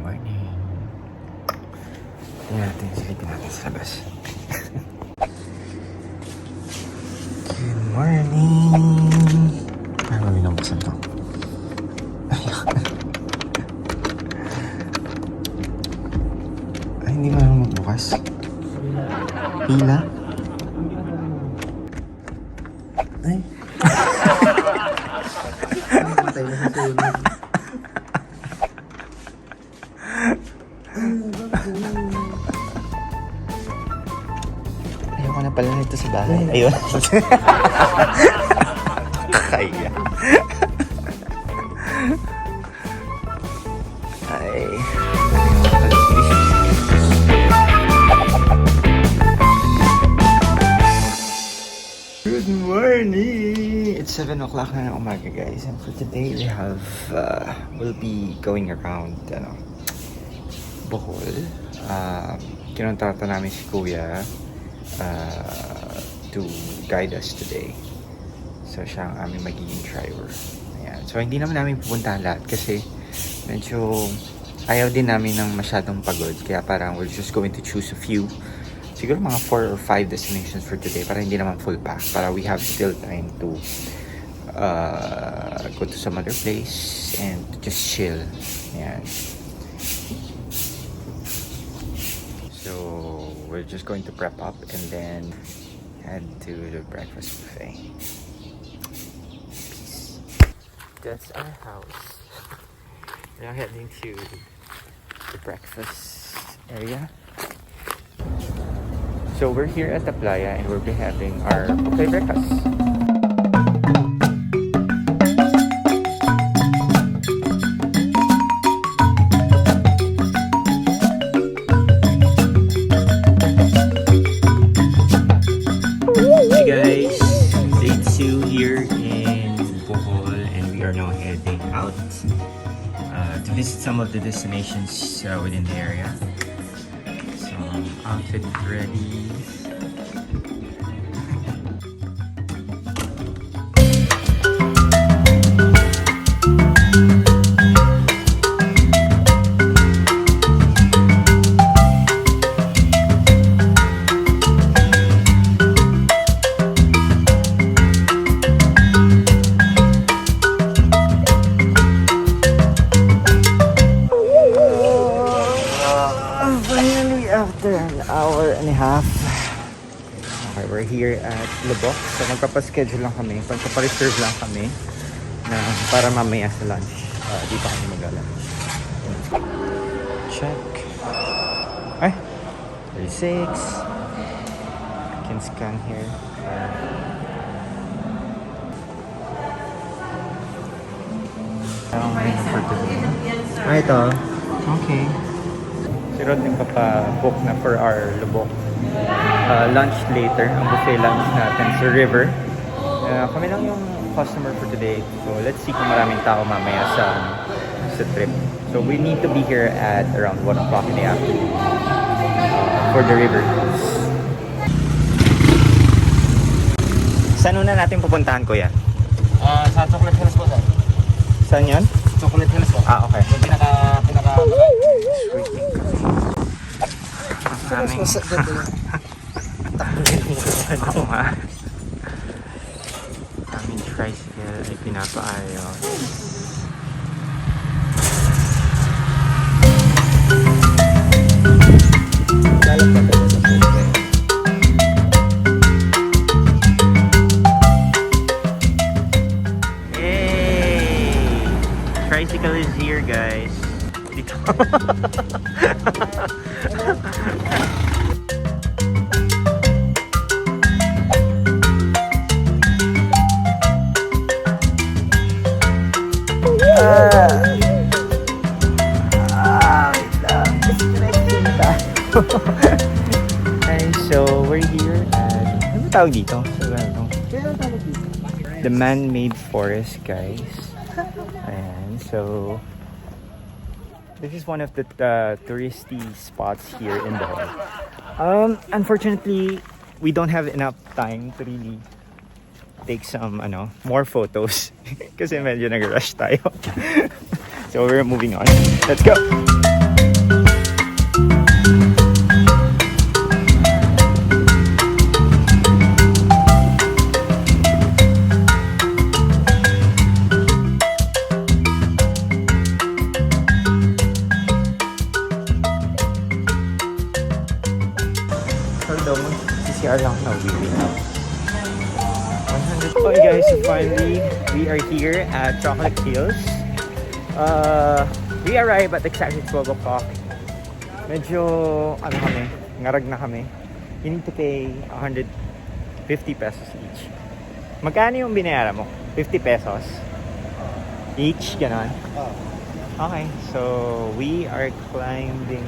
morning. Tingnan natin, silipin natin sa labas. Good morning! Ay, mami nang buksan to. Ay, hindi mo naman magbukas. Pila? Ay. Patay na sa sunog. Ayoko na pala nito sa bahay. Ayun. Kaya. Ay. Good morning! It's 7 o'clock na ng umaga, guys. And for today, we'll be going around, Bohol. Kinontrata namin si Kuya to guide us today. So, siya ang aming magiging driver. Ayan. So, hindi namin pupuntahan lahat kasi medyo ayaw din namin ng masyadong pagod. Kaya parang we're just going to choose a few. Siguro mga 4 or 5 destinations for today para hindi naman full pack. Para we have still time to go to some other place and just chill. Ayan. So, we're just going to prep up and then head to the breakfast buffet. Peace. That's our house. We're now heading to the breakfast area. So we're here at the playa and we'll be having our buffet breakfast. Hey guys, day 2 here in Bohol and we are now heading out to visit some of the destinations within the area. Outfit ready. After an hour and a half, okay, we're here at Loboc. So magpapaschedule lang kami, magpapareserve lang kami na para mamaya sa lunch. Dito kami mag-lunch. Check. Ay, 36. I can scan here. For today. Ito. Okay. Si Rod yung papabook na for our Loboc lunch later, ang buffet lunch natin sa river. Kami lang yung customer for today. So let's see kung maraming tao mamaya sa trip. So we need to be here at around 1 o'clock in the afternoon for the river cruise. Saan na natin pupuntahan, Kuya? Sa Chocolate Hills po, sir. Saan yan? Chocolate Hills po. Okay. Yung pinaka Aming aming tricycle ay pinapaayos. Yay! Tricycle is here, guys. Dito. Okay, so we're here at ano tawag dito? The man-made forest, guys. Ayan, so this is one of the touristy spots here in Bohol. Unfortunately, we don't have enough time to really take some more photos kasi medyo nag-rush tayo. So we're moving on. Let's go! kaya lang nawili na. 100. Okay guys, so finally, we are here at Chocolate Hills. We arrived at exactly 12 o'clock. Medyo, ano kami, ngarag na kami. You need to pay 150 pesos each. Magkano yung binayaran mo? 50 pesos? Each, ganon? Okay, so we are climbing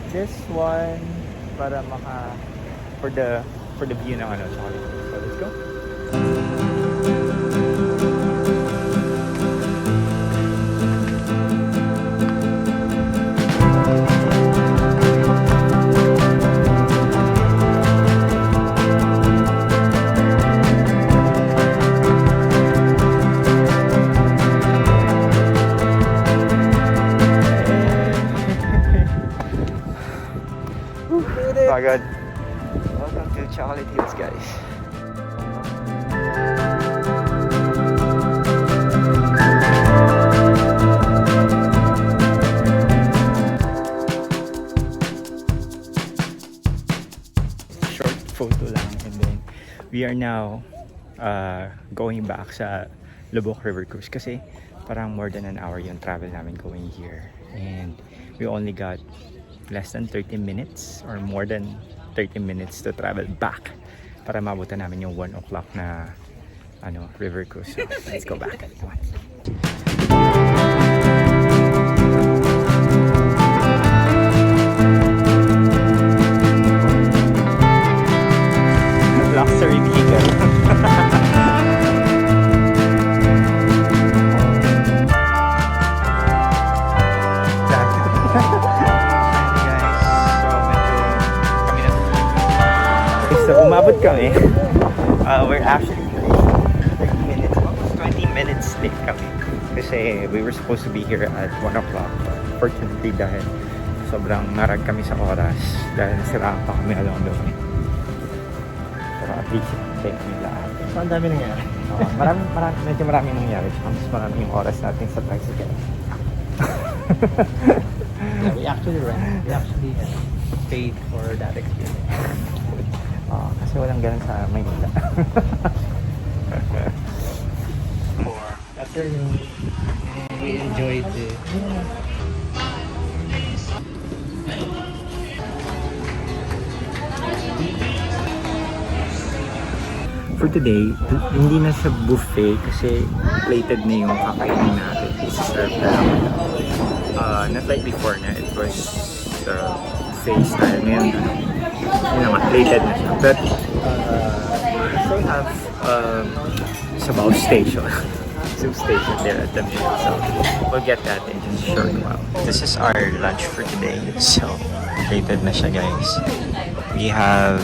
this one para for the view ng ano, Chocolate Hills. So let's go. Pagod. Welcome to Chocolate Hills, guys. Short photo lang, and then we are now going back sa Loboc River cruise kasi parang more than an hour yung travel namin going here, and we only got less than 30 minutes or more than 30 minutes to travel back para mabutan namin yung 1 o'clock na river cruise. So, let's go back. Come on. Luxury vehicle. So umabot kami. We're actually 30 minutes, almost 20 minutes late kami. Kasi we were supposed to be here at 1 o'clock. Fortunately dahil sobrang narag kami sa oras. Dahil nasiraan pa kami along the way. Pero at least take kami lahat. So, ang dami nangyari. Medyo maraming nangyari. Mas maraming yung oras natin sa tricycle. Yeah, we actually paid for that experience. Kasi walang ganun sa Maynila. Afternoon, we enjoyed it. For today, hindi na siya buffet kasi plated na yung kakainin natin. Isa-serve na lang. Not like before na it was buffet style. Ngayon, plated na siya. But we still have Sabaw Station. Soup station there at the middle. So we'll get that in just a short while. This is our lunch for today. So plated na siya, guys. We have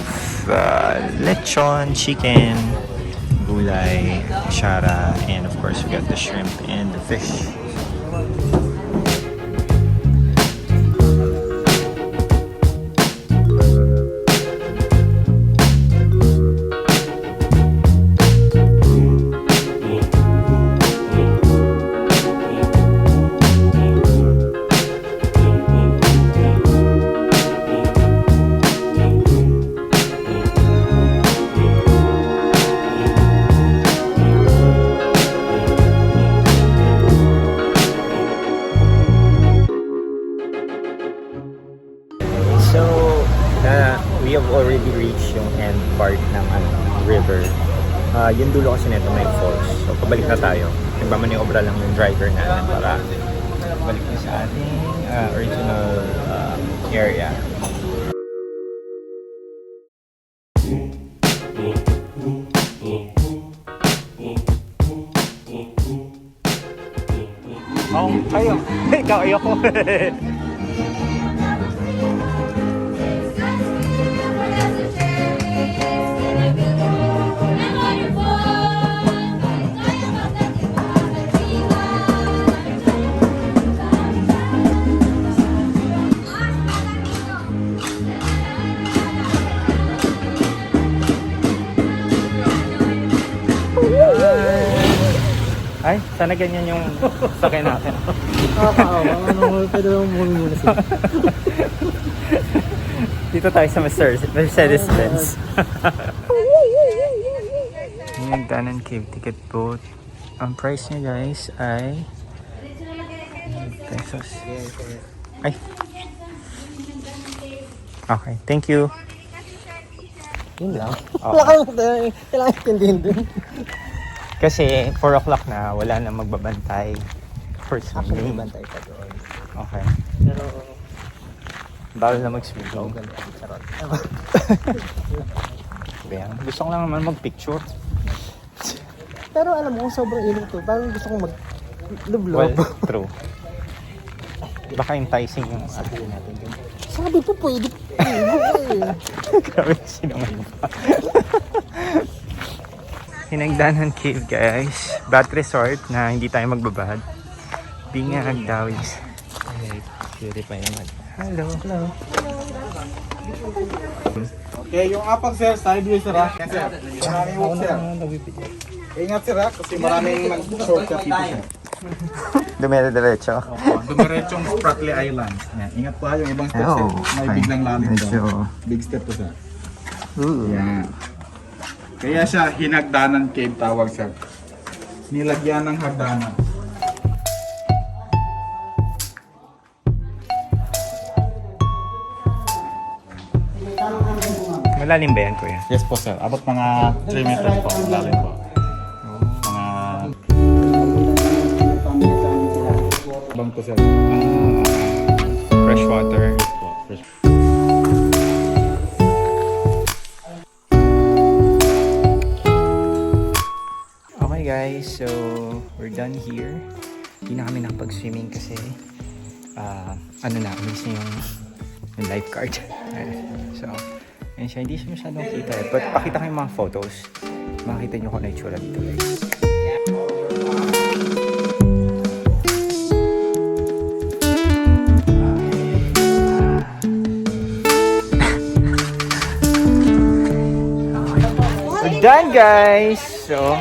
lechon, chicken, gulay, shara, and of course we got the shrimp and the fish. We have already reached yung end part ng river. Yung dulo kasi nito may falls. So pabalik na tayo. Nagmamaniobra lang yung driver natin para balik na sa ating original area. Oh, kayo. Ikaw, ayoko. Ay, sana ganyan yung sakay natin. Nakakaawa. Pwede naman muna sila. Hindi Dito tayo sa Mercedes-Benz. Hinagdanan Cave ticket boat. Ang price niya guys ay pesos. Ay. Okay, thank you. Yun lang. Okay. Kailangan intindihin din. Kasi 4 o'clock na, wala na magbabantay for Actually, swimming. bantay pa doon. Okay. Pero, Bawal na mag-swimming. ganda ang charot. Ayan. Gusto ko lang naman mag-picture. Pero alam mo, sobrang ilog to. Parang gusto kong mag-lublob. Well, true. Baka enticing yung Sabihin natin din. Sabi po pwede. Grabe sinungaling pa. Hinagdanan Cave guys. Bat resort na hindi tayo magbabad. Bingag Dawis. Okay, purify naman. Hello. Hello. Okay, yung apag sir, side view sir ha. Yan sir. Maraming walk sir. Ingat sir ha, kasi maraming mag-shortcut dito sir. Dumere-diretso. Dumiretsong Spratly Islands. Yan. Ingat po ha, yung ibang step sir. May biglang lalim doon. Big step to sir. Yan. Kaya siya Hinagdanan Cave tawag sir. Nilagyan ng hagdanan. Malalim ba yan kuya? Yes po sir, abot mga 3 meters po. Lalim po. Mga... Bang to sir. Fresh water. Fresh. Okay guys, so we're done here. Hindi na kami nakapag-swimming kasi ano na, miss na yung lifeguard. So, and siya, hindi siya masyadong kita eh. But pakita ko yung mga photos. Makita nyo kung ano yung itsura dito guys. We're done guys! So,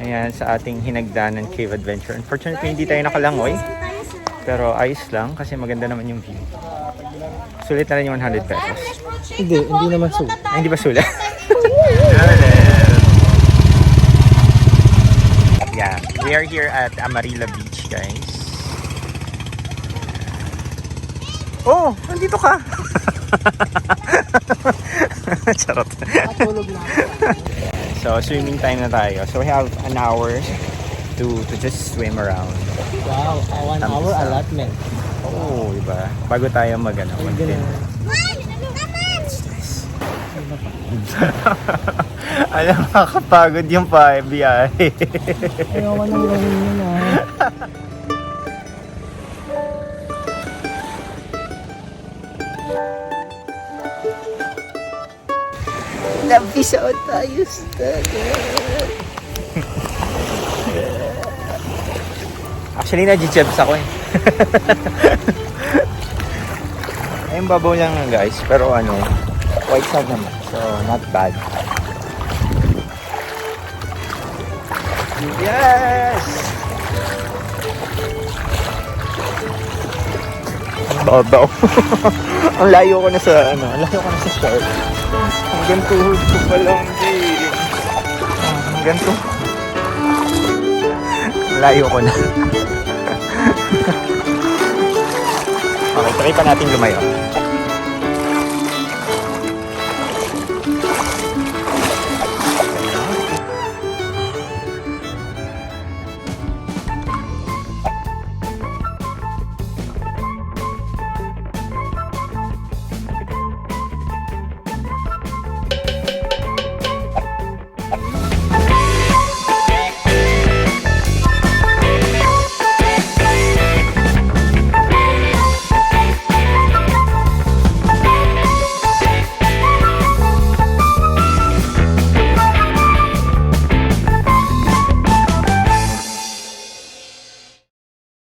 ayan sa ating Hinagdanan Cave Adventure. Unfortunately, hindi tayo nakalangoy. Pero ayos lang kasi maganda naman yung view. Sulit na rin yung 100 pesos. Hindi naman sulit. Ay, hindi ba sulit? Yeah, we are here at Amarela Beach, guys. Oh, nandito ka! Charot. So, swimming time na tayo. So, we have an hour to just swim around. Wow, 1 hour allotment. Oh, diba? Bago tayo mag-ano. Alam, makakapagod yung biyahe. Ayaw ko nang gawin yun ah. Napisao tayo sa Actually, na-jibs ako eh. Ayun, babaw lang nga guys. Pero ano, white sand naman. So, not bad. Yes! Babaw. Ang layo ko na sa ano, ang layo ko na sa shore. Hanggang tuhod ko pa lang din. Hanggang tuhod. Layo ko na. Okay, try pa natin lumayo.